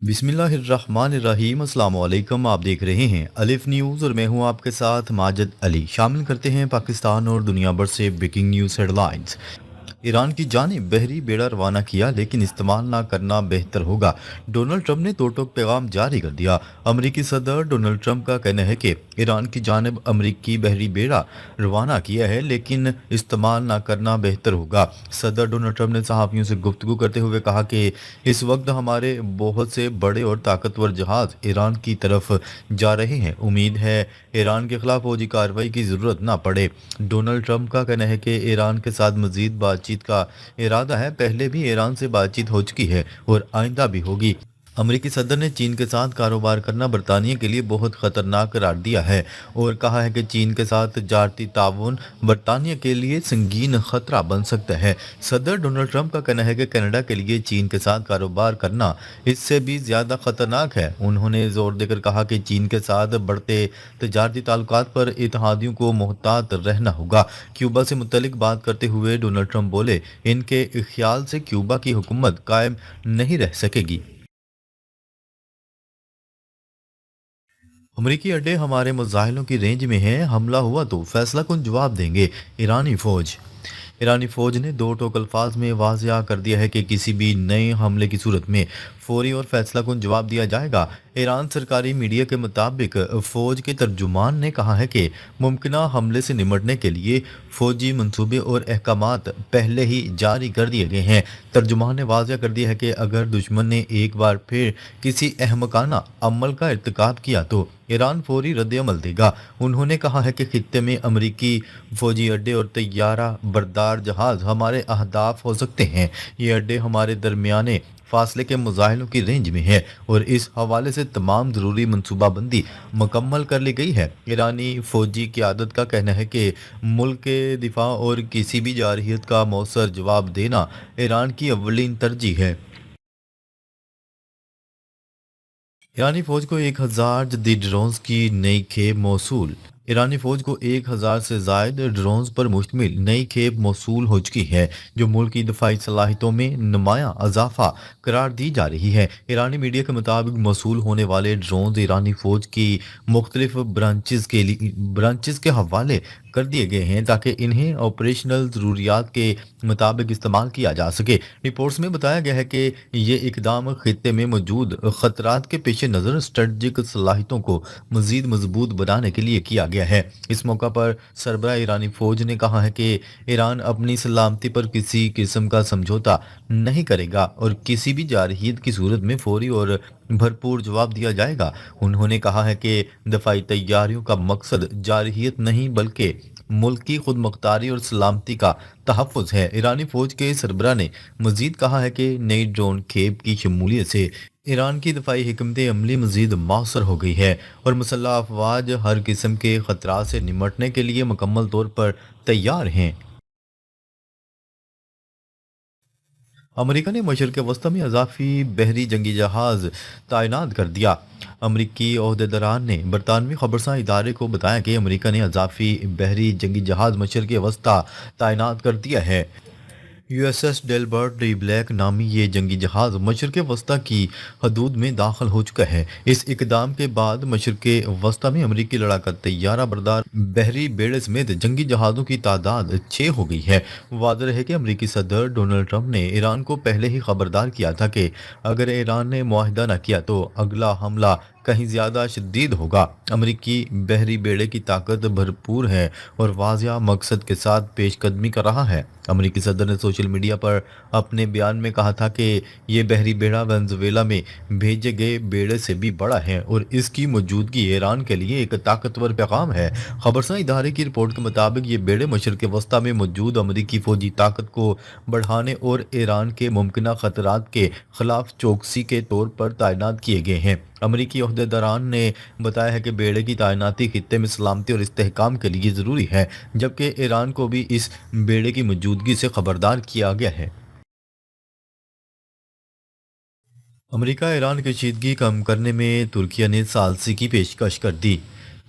बिस्मिल्लाहिर्रहमानिर्रहीम अस्सलाम वालेकुम। आप देख रहे हैं अलिफ न्यूज़ और मैं हूं आपके साथ माजिद अली। शामिल करते हैं पाकिस्तान और दुनिया भर से ब्रेकिंग न्यूज़ हेडलाइंस। ईरान की जानिब बहरी बेड़ा रवाना किया लेकिन इस्तेमाल ना करना बेहतर होगा। डोनाल्ड ट्रंप ने दो टोक पैगाम जारी कर दिया। अमरीकी सदर डोनाल्ड ट्रंप का कहना है कि ईरान की जानिब अमरीकी बहरी बेड़ा रवाना किया है लेकिन इस्तेमाल ना करना बेहतर होगा। सदर डोनाल्ड ट्रंप ने सहाफ़ियों से गुफ्तगू करते हुए कहा कि इस वक्त हमारे बहुत से बड़े और ताकतवर जहाज़ ईरान की तरफ जा रहे हैं। उम्मीद है ईरान के खिलाफ फौजी कार्रवाई की ज़रूरत ना पड़े। डोनाल्ड ट्रंप का कहना है कि ईरान के साथ मजीद बातचीत का इरादा है। पहले भी ईरान से बातचीत हो चुकी है और आइंदा भी होगी। अमेरिकी सदर ने चीन के साथ कारोबार करना बरतानिया के लिए बहुत ख़तरनाक करार दिया है और कहा है कि चीन के साथ तजारती ताउन बरतानिया के लिए संगीन खतरा बन सकता है। सदर डोनाल्ड ट्रंप का कहना है कि कनाडा के लिए चीन के साथ कारोबार करना इससे भी ज़्यादा ख़तरनाक है। उन्होंने जोर देकर कहा कि चीन के साथ बढ़ते तजारती ताल्लुकात पर इत्तेहादियों को मोहतात रहना होगा। क्यूबा से मुतलिक बात करते हुए डोनाल्ड ट्रंप बोले, इनके ख्याल से क्यूबा की हुकूमत कायम नहीं रह सकेगी। अमरीकी अड्डे हमारे मुजाहिलों की रेंज में हैं, हमला हुआ तो फैसला कुन जवाब देंगे। ईरानी फौज ईरानी फौज ने दो टोक अल्फाज में वाज़िया कर दिया है कि किसी भी नए हमले की सूरत में फौरी और फैसला कुन जवाब दिया जाएगा। ईरान सरकारी मीडिया के मुताबिक फौज के तर्जुमान ने कहा है कि मुमकिना हमले से निमटने के लिए फौजी मंसूबे और अहकामात पहले ही जारी कर दिए गए हैं। तर्जुमान ने वाज़िया कर दिया है कि अगर दुश्मन ने एक बार फिर किसी अहमकाना अमल का इर्तिकाब किया तो ईरान फौरी रद्द-ए-अमल देगा। उन्होंने कहा है कि खित्ते में अमरीकी फौजी अड्डे और तैयारा बरदार जहाज़ हमारे अहदाफ हो सकते हैं। ये अड्डे हमारे दरमियाने फासले के मुजाहिलों की रेंज में है और इस हवाले से तमाम ज़रूरी मनसूबाबंदी मुकम्मल कर ली गई है। ईरानी फौजी क़यादत का कहना है कि मुल्क के दिफा और किसी भी जारहियत का मौसर जवाब देना ईरान की अव्वलीन तरजीह है। ईरानी फौज को 1000 जदीद ड्रोन्स की नई खेप मौसूल ईरानी फौज को 1000 से जायद ड्रोन्स पर मुश्तमिल नई खेप मौसूल हो चुकी है, जो मुल्क की दफाई सलाहियतों में नुमाया इजाफा करार दी जा रही है। ईरानी मीडिया के मुताबिक मौसूल होने वाले ड्रोन्स ईरानी फौज की मुख्तलिफ ब्रांचेस के हवाले कर दिए गए हैं ताकि इन्हें ऑपरेशनल ज़रूरियात के मुताबिक इस्तेमाल किया जा सके। रिपोर्ट्स में बताया गया है कि ये इकदाम खित्ते में मौजूद ख़तरात के पेश नज़र स्ट्रेटजिक सलाहियतों को मज़ीद मजबूत बनाने के लिए किया गया है। इस मौका पर सरबराह ईरानी फ़ौज ने कहा है कि ईरान अपनी सलामती पर किसी किस्म का समझौता नहीं करेगा और किसी भी जारहियत की सूरत में फौरी और भरपूर जवाब दिया जाएगा। उन्होंने कहा है कि दफाई तैयारियों का मकसद जारहियत नहीं बल्कि मुल्क की खुद मुख्तारी और सलामती का तहफ़्फ़ुज़ है। ईरानी फ़ौज के सरबराह ने मज़ीद कहा है कि नई ड्रोन खेप की शमूलियत से ईरान की दफाई हिकमत अमली मज़ीद मौसर हो गई है और मुसल्लह अफवाज हर किस्म के ख़तरात से निमटने के लिए मुकम्मल तौर पर तैयार हैं। अमेरिका ने मशरक़ वस्ती में अज़ाफ़ी बहरी जंगी जहाज़ तैनात कर दिया। अमरीकी ओहदेदारान ने बरतानवी खबरसां इदारे को बताया कि अमेरिका ने अज़ाफ़ी बहरी जंगी जहाज़ मशरक़ वस्ती तैनात कर दिया है। यूएसएस डेलबर्ट डी ब्लैक नामी ये जंगी जहाज़ मशरक़ वस्ती की हदूद में दाखिल हो चुका है। इस इकदाम के बाद मशरक़ वस्ती में अमरीकी लड़ाका तैयारा बरदार बहरी बेड़े समेत जंगी जहाज़ों की तादाद 6 हो गई है। वाज़ेह है कि अमरीकी सदर डोनाल्ड ट्रंप ने ईरान को पहले ही खबरदार किया था कि अगर ईरान ने मुआहदा न किया तो अगला हमला कहीं ज़्यादा शदीद होगा। अमरीकी बहरी बेड़े की ताकत भरपूर है और वाज़िया मकसद के साथ पेशकदमी कर रहा है। अमरीकी सदर ने सोशल मीडिया पर अपने बयान में कहा था कि ये बहरी बेड़ा वेनेजुएला में भेजे गए बेड़े से भी बड़ा है और इसकी मौजूदगी ईरान के लिए एक ताकतवर पैगाम है। खबरसां इदारे की रिपोर्ट के मुताबिक ये बेड़े मशरक़ वस्ती में मौजूद अमरीकी फौजी ताकत को बढ़ाने और ईरान के मुमकिन खतरात के खिलाफ चौकसी के तौर पर तैनात किए गए हैं। अमरीकी ओहदेदारान ने बताया है कि बेड़े की तैनाती खित्ते में सलामती और इस्तेहकाम के लिए ज़रूरी है, जबकि ईरान को भी इस बेड़े की मौजूदगी से खबरदार किया गया है। अमेरिका ईरान की कशीदगी कम करने में तुर्किया ने सालसी की पेशकश कर दी।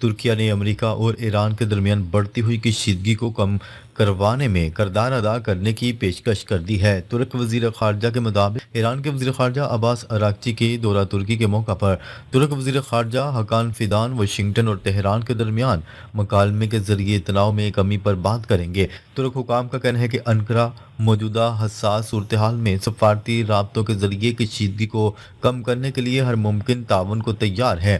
ترکیہ نے امریکہ اور ایران کے درمیان بڑھتی ہوئی کشیدگی کو کم کروانے میں کردار ادا کرنے کی پیشکش کر دی ہے۔ ترک وزیر خارجہ کے مطابق ایران کے وزیر خارجہ عباس اراغچی کے دورہ ترکی کے موقع پر ترک وزیر خارجہ حکان فیدان واشنگٹن اور تہران کے درمیان مکالمے کے ذریعے تناؤ میں کمی پر بات کریں گے۔ ترک حکام کا کہنا ہے کہ انقرہ موجودہ حساس صورتحال میں سفارتی رابطوں کے ذریعے کشیدگی کو کم کرنے کے لیے ہر ممکن تعاون کو تیار ہے،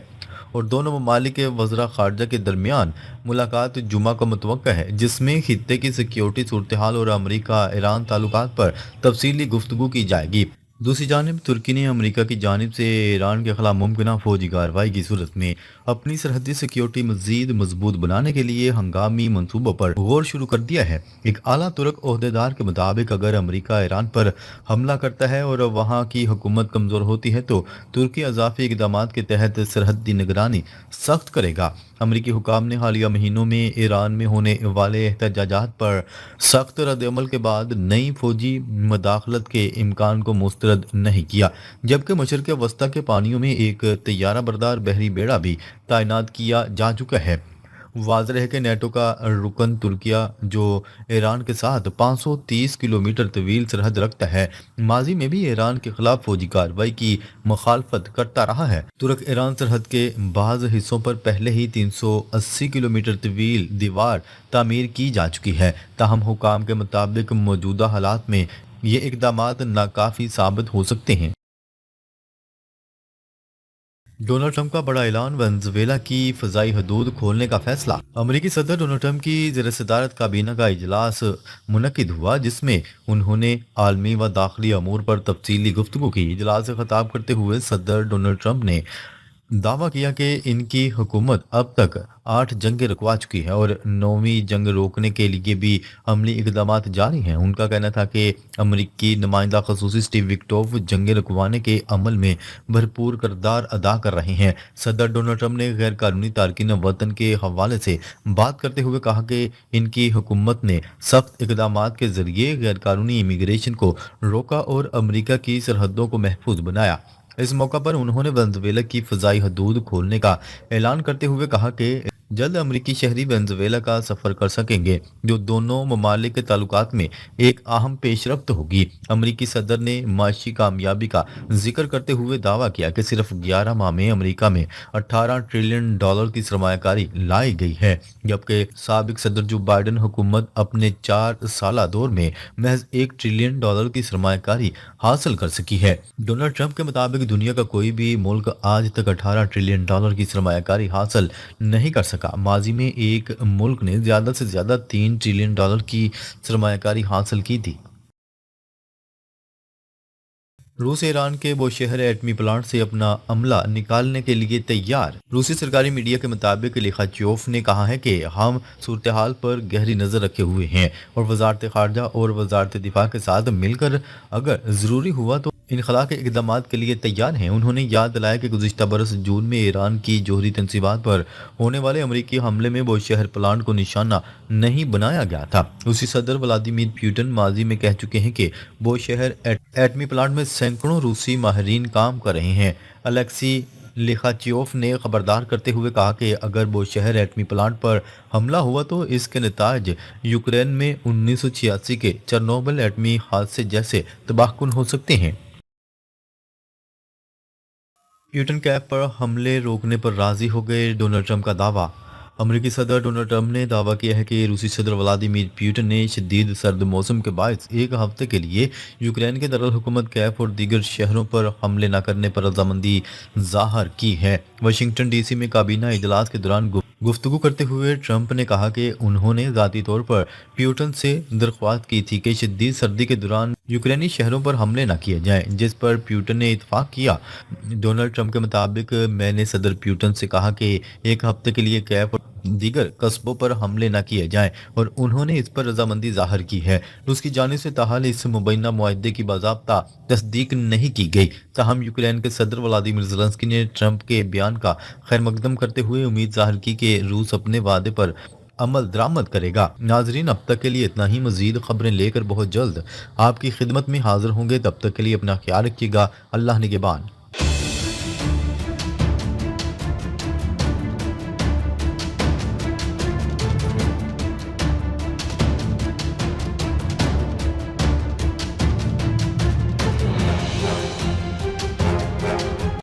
اور دونوں ممالک کے وزراء خارجہ کے درمیان ملاقات جمعہ کو متوقع ہے، جس میں خطے کی سیکیورٹی صورتحال اور امریکہ ایران تعلقات پر تفصیلی گفتگو کی جائے گی۔ دوسری جانب ترکی نے امریکہ کی جانب سے ایران کے خلاف ممکنہ فوجی کارروائی کی صورت میں اپنی سرحدی سیکیورٹی مزید مضبوط بنانے کے لیے ہنگامی منصوبوں پر غور شروع کر دیا ہے۔ ایک اعلیٰ ترک عہدیدار کے مطابق اگر امریکہ ایران پر حملہ کرتا ہے اور وہاں کی حکومت کمزور ہوتی ہے تو ترکی اضافی اقدامات کے تحت سرحدی نگرانی سخت کرے گا۔ امریکی حکام نے حالیہ مہینوں میں ایران میں ہونے والے احتجاجات پر سخت رد عمل کے بعد نئی فوجی مداخلت کے امکان کو مسترد نہیں کیا، جبکہ مشرق وسطیٰ کے پانیوں میں ایک طیارہ بردار بحری بیڑا بھی تعینات کیا جا چکا ہے۔ واضح ہے کہ نیٹو کا رکن ترکیہ، جو ایران کے ساتھ 530 کلومیٹر طویل سرحد رکھتا ہے، ماضی میں بھی ایران کے خلاف فوجی کارروائی کی مخالفت کرتا رہا ہے۔ ترک ایران سرحد کے بعض حصوں پر پہلے ہی 380 کلومیٹر طویل دیوار تعمیر کی جا چکی ہے، تاہم حکام کے مطابق موجودہ حالات میں یہ اقدامات ناکافی ثابت ہو سکتے ہیں۔ ڈونلڈ ٹرمپ کا بڑا اعلان، وینزویلا کی فضائی حدود کھولنے کا فیصلہ۔ امریکی صدر ڈونلڈ ٹرمپ کی زیر صدارت کابینہ کا اجلاس منعقد ہوا، جس میں انہوں نے عالمی و داخلی امور پر تفصیلی گفتگو کی۔ اجلاس سے خطاب کرتے ہوئے صدر ڈونلڈ ٹرمپ نے دعویٰ کیا کہ ان کی حکومت اب تک 8 جنگیں رکوا چکی ہے اور 9ویں جنگ روکنے کے لیے بھی عملی اقدامات جاری ہیں۔ ان کا کہنا تھا کہ امریکی نمائندہ خصوصی اسٹیو وٹکوف جنگیں رکوانے کے عمل میں بھرپور کردار ادا کر رہے ہیں۔ صدر ڈونلڈ ٹرمپ نے غیر قانونی تارکین وطن کے حوالے سے بات کرتے ہوئے کہا کہ ان کی حکومت نے سخت اقدامات کے ذریعے غیر قانونی امیگریشن کو روکا اور امریکہ کی سرحدوں کو محفوظ بنایا۔ اس موقع پر انہوں نے وینزویلا کی فضائی حدود کھولنے کا اعلان کرتے ہوئے کہا کہ جلد امریکی شہری وینزویلا کا سفر کر سکیں گے، جو دونوں ممالک کے تعلقات میں ایک اہم پیش رفت ہوگی۔ امریکی صدر نے معاشی کامیابی کا ذکر کرتے ہوئے دعویٰ کیا کہ صرف 11 ماہ میں امریکہ میں $18 ٹریلین کی سرمایہ کاری لائی گئی ہے، جبکہ سابق صدر جو بائیڈن حکومت اپنے 4 سالہ دور میں محض $1 ٹریلین کی سرمایہ کاری حاصل کر سکی ہے۔ ڈونلڈ ٹرمپ کے مطابق دنیا کا کوئی بھی ملک آج تک $18 ٹریلین کی سرمایہ کاری حاصل نہیں کر سکا۔ ماضی میں ایک ملک نے زیادہ سے زیادہ $3 ٹریلین کی سرمایہ کاری حاصل کی تھی۔ روس ایران کے بوشہر ایٹمی پلانٹ سے اپنا عملہ نکالنے کے لیے تیار۔ روسی سرکاری میڈیا کے مطابق لیخاچیوف نے کہا ہے کہ ہم صورتحال پر گہری نظر رکھے ہوئے ہیں اور وزارت خارجہ اور وزارت دفاع کے ساتھ مل کر اگر ضروری ہوا تو انخلاء کے اقدامات کے لیے تیار ہیں۔ انہوں نے یاد دلایا کہ گزشتہ برس جون میں ایران کی جوہری تنصیبات پر ہونے والے امریکی حملے میں بوشہر پلانٹ کو نشانہ نہیں بنایا گیا تھا۔ روسی صدر ولادیمیر پوٹن ماضی میں کہہ چکے ہیں کہ بوشہر ایٹمی پلانٹ میں سینکڑوں روسی ماہرین کام کر رہے ہیں۔ الیکسی لیخاچیوف نے خبردار کرتے ہوئے کہا کہ اگر بوشہر ایٹمی پلانٹ پر حملہ ہوا تو اس کے نتائج یوکرین میں 1986 کے چرنوبل ایٹمی حادثے جیسے تباہ کن ہو سکتے ہیں۔ پیوٹن کیف پر حملے روکنے پر راضی ہو گئے، ڈونلڈ ٹرمپ کا دعویٰ۔ امریکی صدر ڈونلڈ ٹرمپ نے دعویٰ کیا ہے کہ روسی صدر ولادیمیر پوٹن نے شدید سرد موسم کے باعث ایک ہفتے کے لیے یوکرین کے دارالحکومت کیف اور دیگر شہروں پر حملے نہ کرنے پر رضامندی ظاہر کی ہے۔ واشنگٹن ڈی سی میں کابینہ اجلاس کے دوران گفتگو کرتے ہوئے ٹرمپ نے کہا کہ انہوں نے ذاتی طور پر پیوٹن سے درخواست کی تھی کہ شدید سردی کے دوران یوکرینی شہروں پر حملے نہ کیے جائیں، جس پر پیوٹن نے اتفاق کیا۔ ڈونلڈ ٹرمپ کے مطابق میں نے صدر پیوٹن سے کہا کہ ایک ہفتے کے لیے کیف اور دیگر قصبوں پر حملے نہ کیے جائیں اور انہوں نے اس پر رضامندی ظاہر کی ہے۔ روس کی جانب سے تاحال اس مبینہ معاہدے کی باضابطہ تصدیق نہیں کی گئی، تاہم یوکرین کے صدر ولادیمیر زیلنسکی نے ٹرمپ کے بیان کا خیر مقدم کرتے ہوئے امید ظاہر کی کہ روس اپنے وعدے پر عمل درآمد کرے گا۔ ناظرین، اب تک کے لیے اتنا ہی۔ مزید خبریں لے کر بہت جلد آپ کی خدمت میں حاضر ہوں گے، تب تک کے لیے اپنا خیال رکھیے گا۔ اللہ نگہبان۔